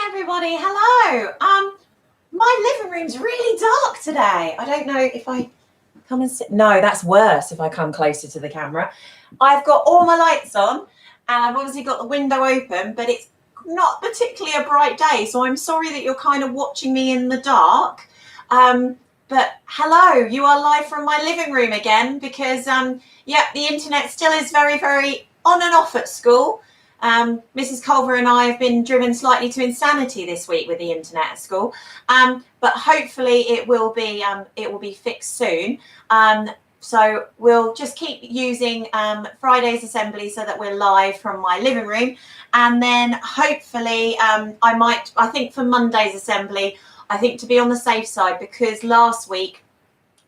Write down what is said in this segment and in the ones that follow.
everybody. Hello. My living room's really dark today. I don't know if I come and sit. No, that's worse if I come closer to the camera. I've got all my lights on and I've obviously got the window open, but it's not particularly a bright day. So I'm sorry that you're kind of watching me in the dark. But hello, you are live from my living room again because, the internet still is very, very on and off at school. Mrs. Culver and I have been driven slightly to insanity this week with the internet at school, but hopefully it will be fixed soon. So we'll just keep using Friday's assembly so that we're live from my living room, and then hopefully I think for Monday's assembly, I think to be on the safe side, because last week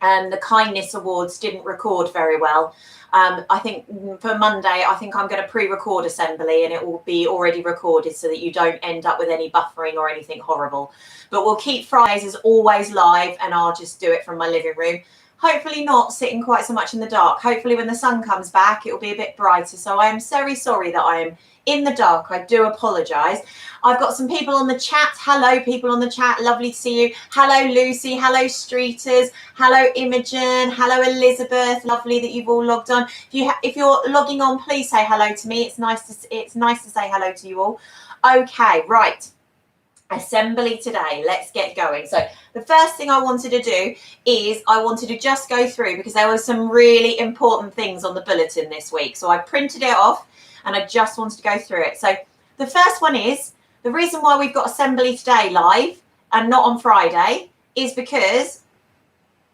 the kindness awards didn't record very well. I think for Monday, I think I'm going to pre-record assembly and it will be already recorded so that you don't end up with any buffering or anything horrible. But we'll keep Fridays as always live, and I'll just do it from my living room. Hopefully not sitting quite so much in the dark. Hopefully when the sun comes back, it will be a bit brighter. So I am very sorry that I am in the dark. I do apologise. I've got some people on the chat. Hello, people on the chat. Lovely to see you. Hello, Lucy. Hello, Streeters. Hello, Imogen. Hello, Elizabeth. Lovely that you've all logged on. If you're logging on, please say hello to me. It's nice to say hello to you all. Okay, right. Assembly today. Let's get going. So the first thing I wanted to do is I wanted to just go through, because there were some really important things on the bulletin this week. So I printed it off and I just wanted to go through it. So the first one is the reason why we've got assembly today live and not on Friday is because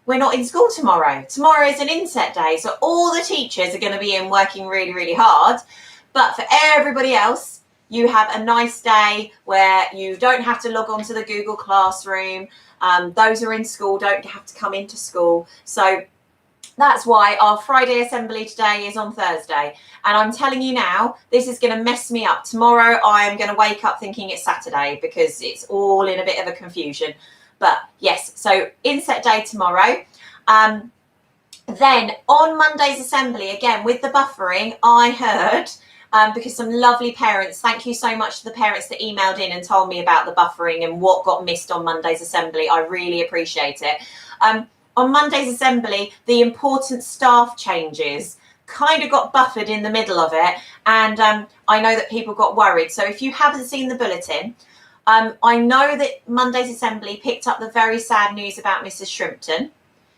we're not in school tomorrow. Tomorrow is an inset day. So all the teachers are going to be in working really, really hard. But for everybody else, you have a nice day where you don't have to log on to the Google Classroom. Those who are in school don't have to come into school. So that's why our Friday assembly today is on Thursday. And I'm telling you now, this is going to mess me up. Tomorrow, I am going to wake up thinking it's Saturday because it's all in a bit of a confusion. But yes, so inset day tomorrow. Then on Monday's assembly, again, with the buffering, I heard... because some lovely parents, thank you so much to the parents that emailed in and told me about the buffering and what got missed on Monday's assembly. I really appreciate it. On Monday's assembly, the important staff changes kind of got buffered in the middle of it. And I know that people got worried. So if you haven't seen the bulletin, I know that Monday's assembly picked up the very sad news about Mrs. Shrimpton.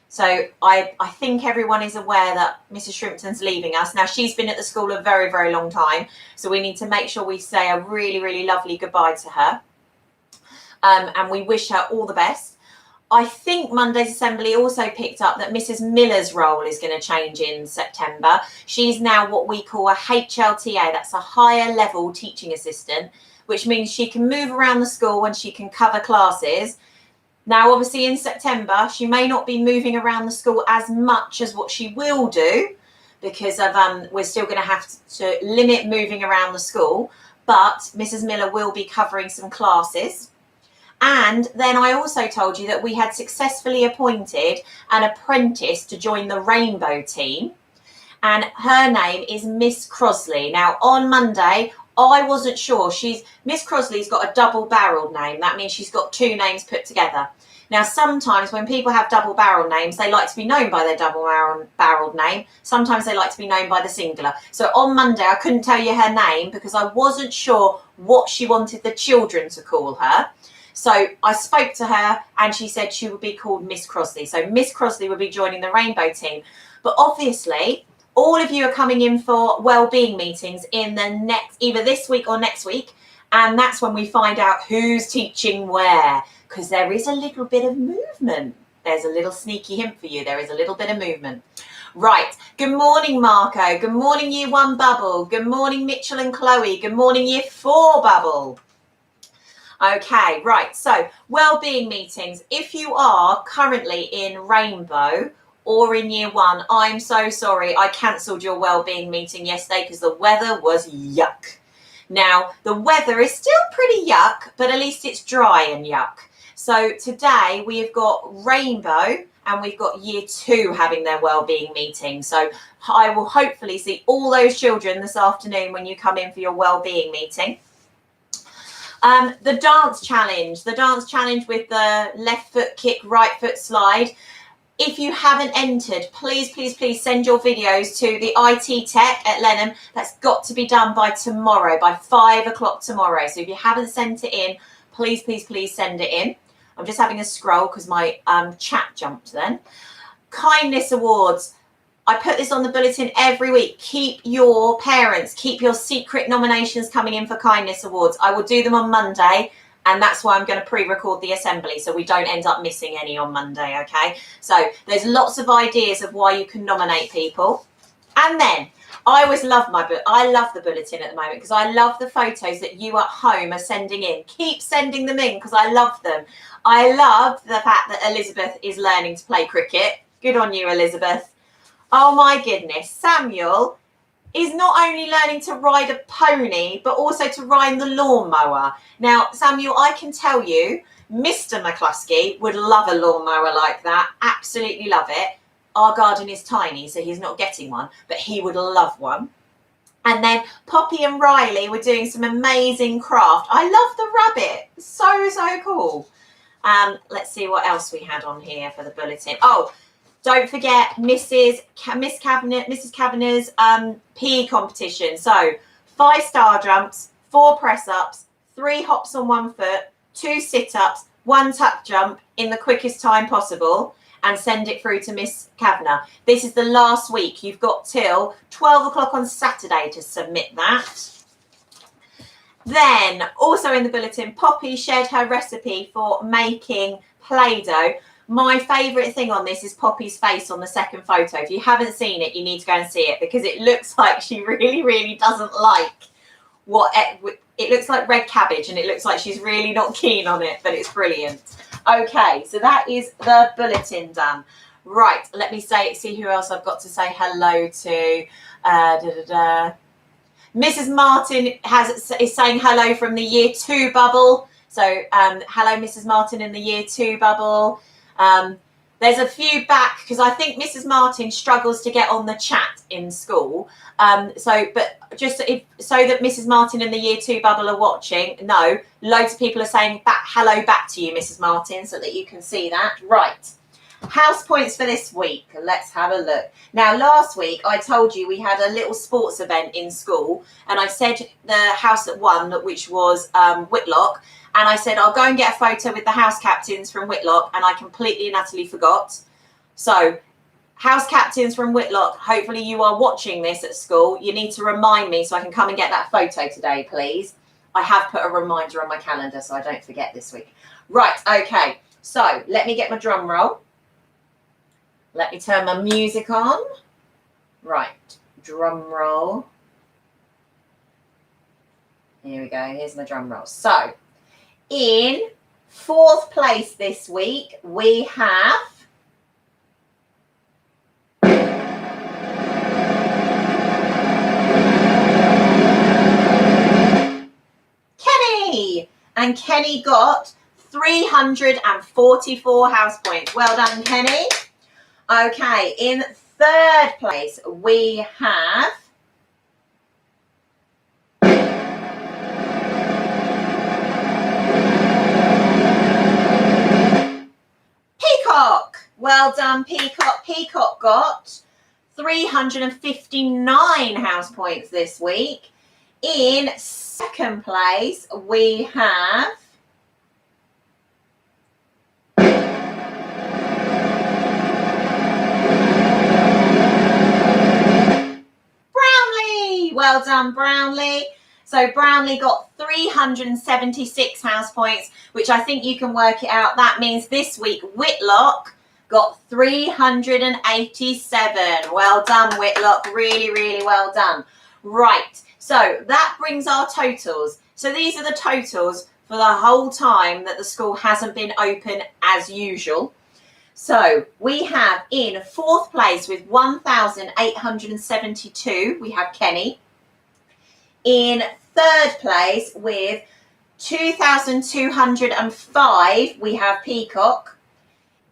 So I think everyone is aware that Mrs. Shrimpton's leaving us. Now, she's been at the school a very, very long time. So we need to make sure we say a really, really lovely goodbye to her. And we wish her all the best. I think Monday's assembly also picked up that Mrs. Miller's role is going to change in September. She's now what we call a HLTA. That's a higher level teaching assistant, which means she can move around the school and she can cover classes. Now, obviously, in September, she may not be moving around the school as much as what she will do because of we're still going to have to limit moving around the school. But Mrs. Miller will be covering some classes. And then I also told you that we had successfully appointed an apprentice to join the Rainbow team. And her name is Miss Crosley. Now, on Monday, I wasn't sure. Miss Crosley's got a double-barreled name. That means she's got two names put together. Now, sometimes when people have double-barreled names, they like to be known by their double-barreled name. Sometimes they like to be known by the singular. So on Monday, I couldn't tell you her name because I wasn't sure what she wanted the children to call her. So I spoke to her and she said she would be called Miss Crosley. So Miss Crosley will be joining the Rainbow team. But obviously, all of you are coming in for wellbeing meetings in the next, either this week or next week. And that's when we find out who's teaching where, because there is a little bit of movement. There's a little sneaky hint for you. There is a little bit of movement. Right. Good morning, Marco. Good morning, Year 1 Bubble. Good morning, Mitchell and Chloe. Good morning, Year 4 Bubble. Okay, right. So wellbeing meetings. If you are currently in Rainbow or in Year 1, I'm so sorry. I cancelled your wellbeing meeting yesterday because the weather was yuck. Now, the weather is still pretty yuck, but at least it's dry and yuck. So today we have got Rainbow and we've got Year 2 having their wellbeing meeting. So I will hopefully see all those children this afternoon when you come in for your wellbeing meeting. The dance challenge with the left foot kick, right foot slide. If you haven't entered, please send your videos to the IT Tech at Lenham. That's got to be done by tomorrow, by 5 o'clock tomorrow. So if you haven't sent it in, please send it in. I'm just having a scroll because my chat jumped then. Kindness Awards. I put this on the bulletin every week. Keep your secret nominations coming in for Kindness Awards. I will do them on Monday, and that's why I'm going to pre-record the assembly so we don't end up missing any on Monday, okay? So there's lots of ideas of why you can nominate people. And then I love the bulletin at the moment because I love the photos that you at home are sending in. Keep sending them in because I love them. I love the fact that Elizabeth is learning to play cricket. Good on you, Elizabeth. Oh my goodness, Samuel is not only learning to ride a pony, but also to ride the lawnmower. Now, Samuel, I can tell you, Mr. McCluskey would love a lawnmower like that. Absolutely love it. Our garden is tiny, so he's not getting one, but he would love one. And then Poppy and Riley were doing some amazing craft. I love the rabbit. So cool. Let's see what else we had on here for the bulletin. Oh, don't forget Mrs. Kavanagh's PE competition. So 5 star jumps, 4 press ups, 3 hops on 1 foot, 2 sit ups, 1 tuck jump in the quickest time possible, and send it through to Miss Kavanagh. This is the last week. You've got till 12 o'clock on Saturday to submit that. Then also in the bulletin, Poppy shared her recipe for making Play-Doh. My favourite thing on this is Poppy's face on the second photo. If you haven't seen it, you need to go and see it because it looks like she really doesn't like it looks like red cabbage, and it looks like she's really not keen on it, but it's brilliant. Okay, so that is the bulletin done. Right, let me see who else I've got to say hello to. Mrs. Martin is saying hello from the year 2 bubble. So hello, Mrs. Martin in the year 2 bubble. There's a few back because I think Mrs. Martin struggles to get on the chat in school. But just so that Mrs. Martin and the year 2 bubble are watching, no, loads of people are saying hello back to you, Mrs. Martin, so that you can see that. Right. House points for this week. Let's have a look. Now, last week I told you we had a little sports event in school, and I said the house that won, which was Whitlock. And I said, I'll go and get a photo with the house captains from Whitlock. And I completely and utterly forgot. So, house captains from Whitlock, hopefully you are watching this at school. You need to remind me so I can come and get that photo today, please. I have put a reminder on my calendar so I don't forget this week. Right, okay. So, let me get my drum roll. Let me turn my music on. Right, drum roll. Here we go. Here's my drum roll. So, in 4th place this week, we have Kenny. And Kenny got 344 house points. Well done, Kenny. Okay, in 3rd place, we have Peacock. Well done, Peacock. Peacock got 359 house points this week. In 2nd place, we have Brownlee. Well done, Brownlee. So Brownlee got 376 house points, which I think you can work it out. That means this week Whitlock got 387. Well done, Whitlock. Really well done. Right. So that brings our totals. So these are the totals for the whole time that the school hasn't been open as usual. So we have in 4th place with 1,872, we have Kenny. In 3rd place with 2,205, we have Peacock.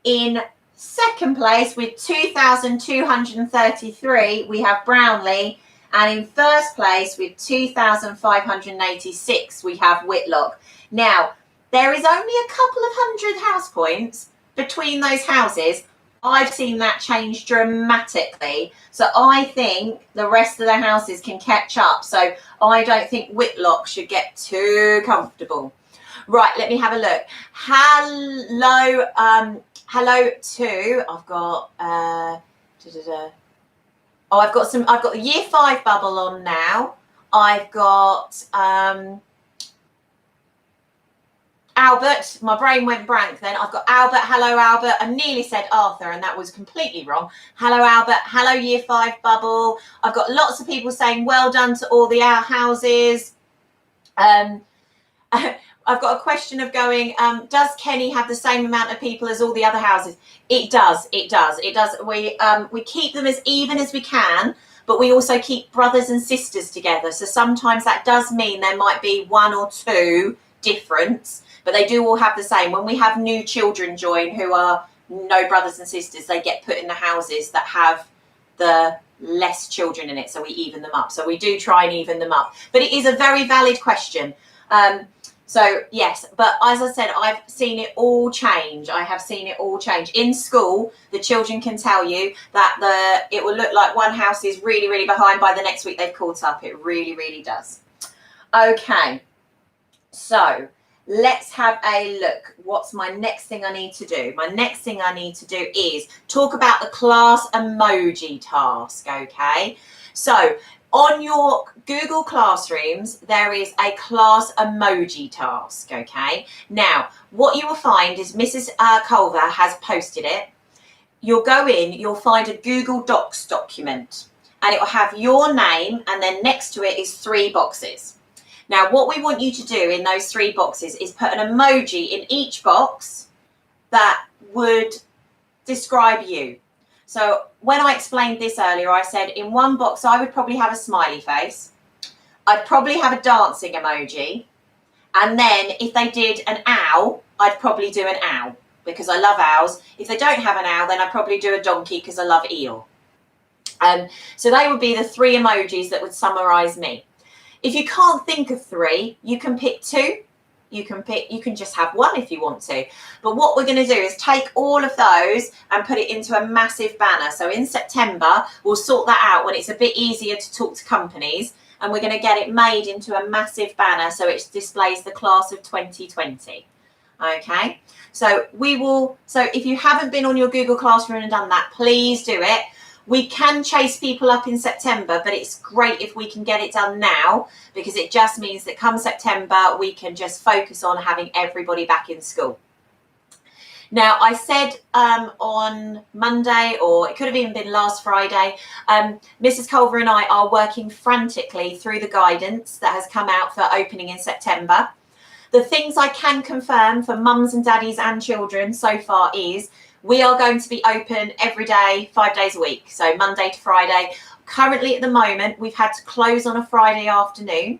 In 2nd place with 2,233, we have Brownlee. And in first place with 2,586, we have Whitlock. Now, there is only a couple of hundred house points between those houses. I've seen that change dramatically. So I think the rest of the houses can catch up. So I don't think Whitlock should get too comfortable. Right, let me have a look. Hello, hello to, I've got, I've got the year 5 bubble on now. I've got, Albert, my brain went blank then. I've got Albert, hello Albert. I nearly said Arthur and that was completely wrong. Hello Albert, hello year 5 bubble. I've got lots of people saying well done to all the houses. I've got a question of going, does Kenny have the same amount of people as all the other houses? It does. We keep them as even as we can, but we also keep brothers and sisters together. So sometimes that does mean there might be 1 or 2 difference, but they do all have the same. When we have new children join who are no brothers and sisters, they get put in the houses that have the less children in it, so we even them up. So we do try and even them up. But it is a very valid question. So yes, but as I said, I've seen it all change. I have seen it all change. In school, the children can tell you that it will look like one house is really, really behind. By the next week, they've caught up. It really, really does. Okay, so let's have a look. What's my next thing I need to do? My next thing I need to do is talk about the class emoji task, okay? So on your Google Classrooms, there is a class emoji task, okay? Now, what you will find is Mrs. Culver has posted it. You'll go in, you'll find a Google Docs document, and it will have your name, and then next to it is 3 boxes. Now, what we want you to do in those 3 boxes is put an emoji in each box that would describe you. So when I explained this earlier, I said in one box, I would probably have a smiley face. I'd probably have a dancing emoji. And then if they did an owl, I'd probably do an owl because I love owls. If they don't have an owl, then I'd probably do a donkey because I love eel. So they would be the 3 emojis that would summarize me. If you can't think of 3, you can pick 2. You can just have 1 if you want to. But what we're going to do is take all of those and put it into a massive banner. So in September, we'll sort that out when it's a bit easier to talk to companies. And we're going to get it made into a massive banner so it displays the class of 2020. Okay, so if you haven't been on your Google Classroom and done that, please do it. We can chase people up in September, but it's great if we can get it done now because it just means that come September, we can just focus on having everybody back in school. Now, I said on Monday, or it could have even been last Friday, Mrs. Culver and I are working frantically through the guidance that has come out for opening in September. The things I can confirm for mums and daddies and children so far is we are going to be open every day, 5 days a week. So Monday to Friday. Currently at the moment, we've had to close on a Friday afternoon.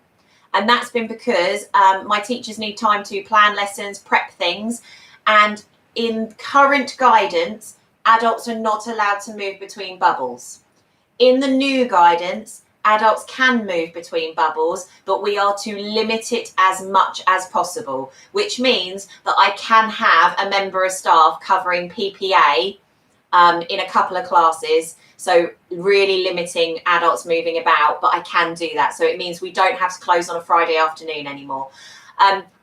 And that's been because my teachers need time to plan lessons, prep things. And in current guidance, adults are not allowed to move between bubbles. In the new guidance, adults can move between bubbles, but we are to limit it as much as possible, which means that I can have a member of staff covering PPA in a couple of classes. So really limiting adults moving about, but I can do that. So it means we don't have to close on a Friday afternoon anymore.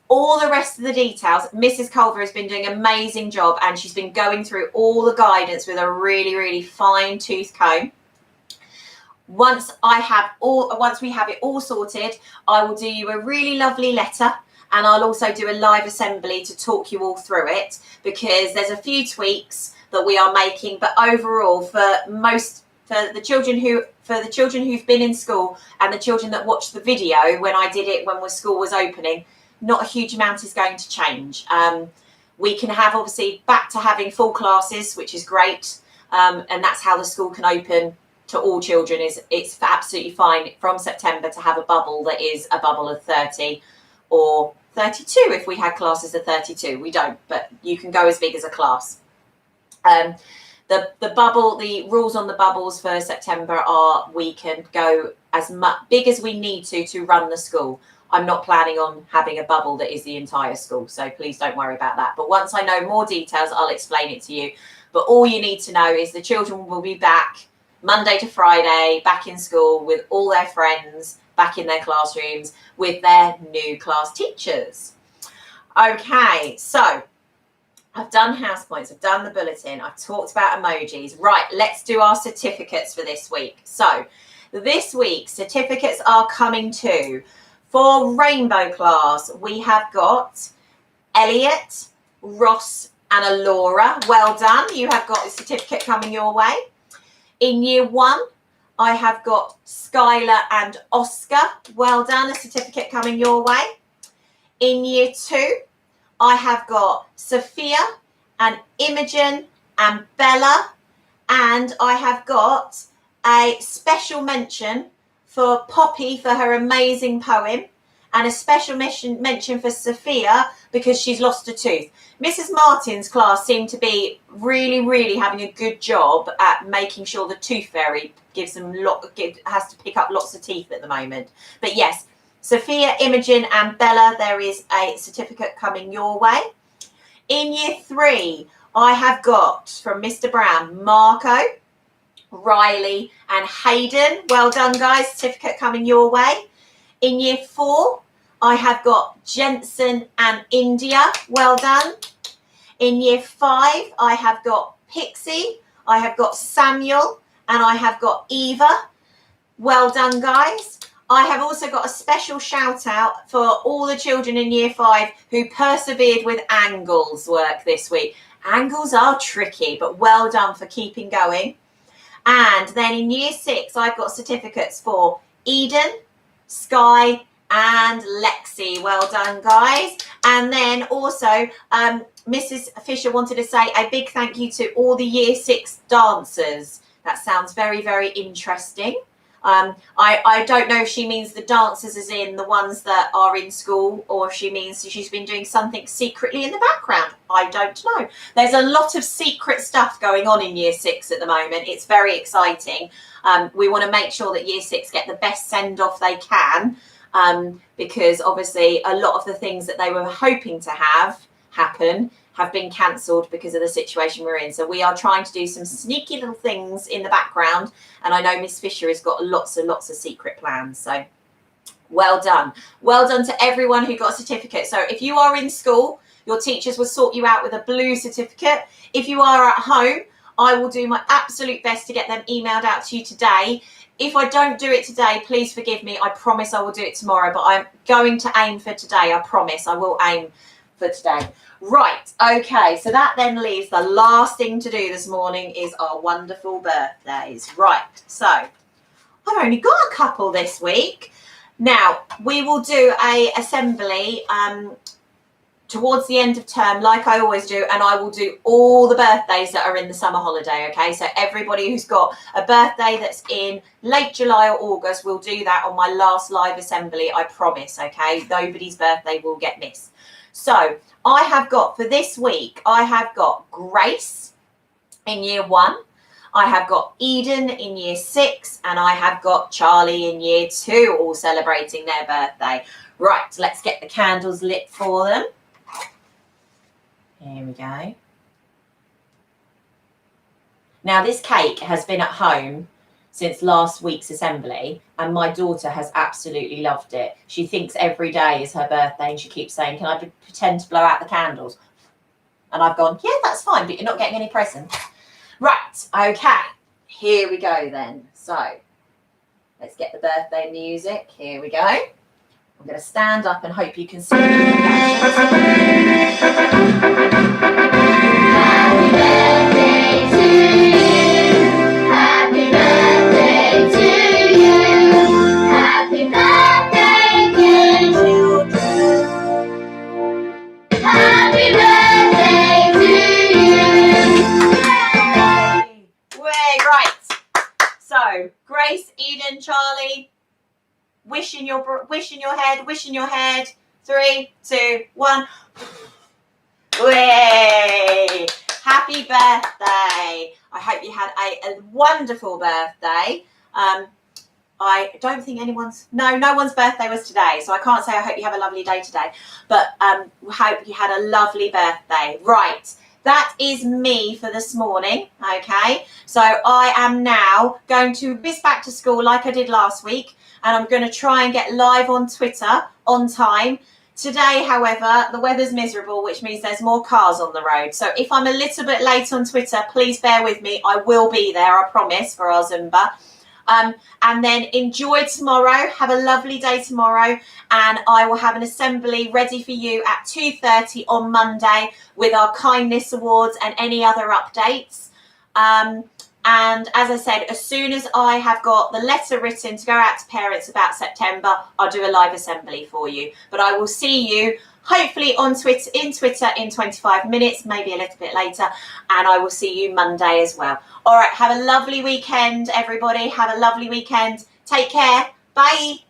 All the rest of the details, Mrs. Culver has been doing an amazing job and she's been going through all the guidance with a really, really fine tooth comb. Once we have it all sorted, I will do you a really lovely letter and I'll also do a live assembly to talk you all through it because there's a few tweaks that we are making, but overall for the children who've been in school and the children that watched the video when I did it when school was opening, not a huge amount is going to change. We can have obviously back to having full classes, which is great, and that's how the school can open to all children. It's absolutely fine from September to have a bubble that is a bubble of 30 or 32 if we had classes of 32. We don't, but you can go as big as a class. The rules on the bubbles for September are we can go as big as we need to run the school. I'm not planning on having a bubble that is the entire school, so please don't worry about that. But once I know more details, I'll explain it to you. But all you need to know is the children will be back Monday to Friday, back in school with all their friends, back in their classrooms with their new class teachers. Okay, so I've done house points, I've done the bulletin, I've talked about emojis. Right, let's do our certificates for this week. So this week, certificates are coming to, for Rainbow class, we have got Elliot, Ross and Alora. Well done, you have got a certificate coming your way. In year 1, I have got Skylar and Oscar. Well done, a certificate coming your way. In year 2, I have got Sophia and Imogen and Bella. And I have got a special mention for Poppy for her amazing poem. And a special mention for Sophia because she's lost a tooth. Mrs. Martin's class seemed to be really, really having a good job at making sure the tooth fairy has to pick up lots of teeth at the moment. But yes, Sophia, Imogen and Bella, there is a certificate coming your way. In year 3, I have got from Mr. Brown, Marco, Riley and Hayden. Well done, guys. Certificate coming your way. In year 4, I have got Jensen and India. Well done. In year 5, I have got Pixie. I have got Samuel and I have got Eva. Well done, guys. I have also got a special shout out for all the children in year 5 who persevered with angles work this week. Angles are tricky, but well done for keeping going. And then in year 6, I've got certificates for Eden, Sky and Lexi. Well done, guys. And then also Mrs. Fisher wanted to say a big thank you to all the year 6 dancers. That sounds very, very interesting. I don't know if she means the dancers as in the ones that are in school, or if she means she's been doing something secretly in the background. I don't know. There's a lot of secret stuff going on in year 6 at the moment. It's very exciting. We want to make sure that year 6 get the best send off they can, because obviously a lot of the things that they were hoping to have happen have been cancelled because of the situation we're in. So we are trying to do some sneaky little things in the background, and I know Miss Fisher has got lots of secret plans. So well done to everyone who got a certificate. So if you are in school, your teachers will sort you out with a blue certificate. If you are at home, I will do my absolute best to get them emailed out to you today. If I don't do it today, please forgive me. I promise I will do it tomorrow, but I'm going to aim for today. I promise I will aim for today. Right, okay, so that then leaves the last thing to do this morning is our wonderful birthdays. Right, so I've only got a couple this week. Now, we will do a assembly towards the end of term, like I always do, and I will do all the birthdays that are in the summer holiday, okay? So everybody who's got a birthday that's in late July or August, we'll do that on my last live assembly, I promise, okay? Nobody's birthday will get missed. So I have got, for this week, I have got Grace in year 1. I have got Eden in year 6, and I have got Charlie in year 2, all celebrating their birthday. Right, let's get the candles lit for them. Here we go. Now, this cake has been at home since last week's assembly, and my daughter has absolutely loved it. She thinks every day is her birthday, and she keeps saying, can I pretend to blow out the candles? And I've gone, yeah, that's fine, but you're not getting any presents. Right, okay, here we go then. So let's get the birthday music. Here we go. I'm going to stand up and hope you can see. Happy birthday to you. Happy birthday to you. Happy birthday, dear children. Happy birthday to you. Way, right. So, Grace, Eden, Charlie, wish in your head. 3, 2, 1. Way! Happy birthday. I hope you had a wonderful birthday. I don't think no one's birthday was today, so I can't say I hope you have a lovely day today, but hope you had a lovely birthday. Right, that is me for this morning, okay? So I am now going to whiz back to school like I did last week, and I'm going to try and get live on Twitter on time. Today, however, the weather's miserable, which means there's more cars on the road. So if I'm a little bit late on Twitter, please bear with me. I will be there, I promise, for our Zumba. And then enjoy tomorrow. Have a lovely day tomorrow. And I will have an assembly ready for you at 2:30 on Monday with our kindness awards and any other updates. And as I said, as soon as I have got the letter written to go out to parents about September, I'll do a live assembly for you. But I will see you hopefully on Twitter in 25 minutes, maybe a little bit later, and I will see you Monday as well. All right, have a lovely weekend, everybody. Have a lovely weekend. Take care. Bye.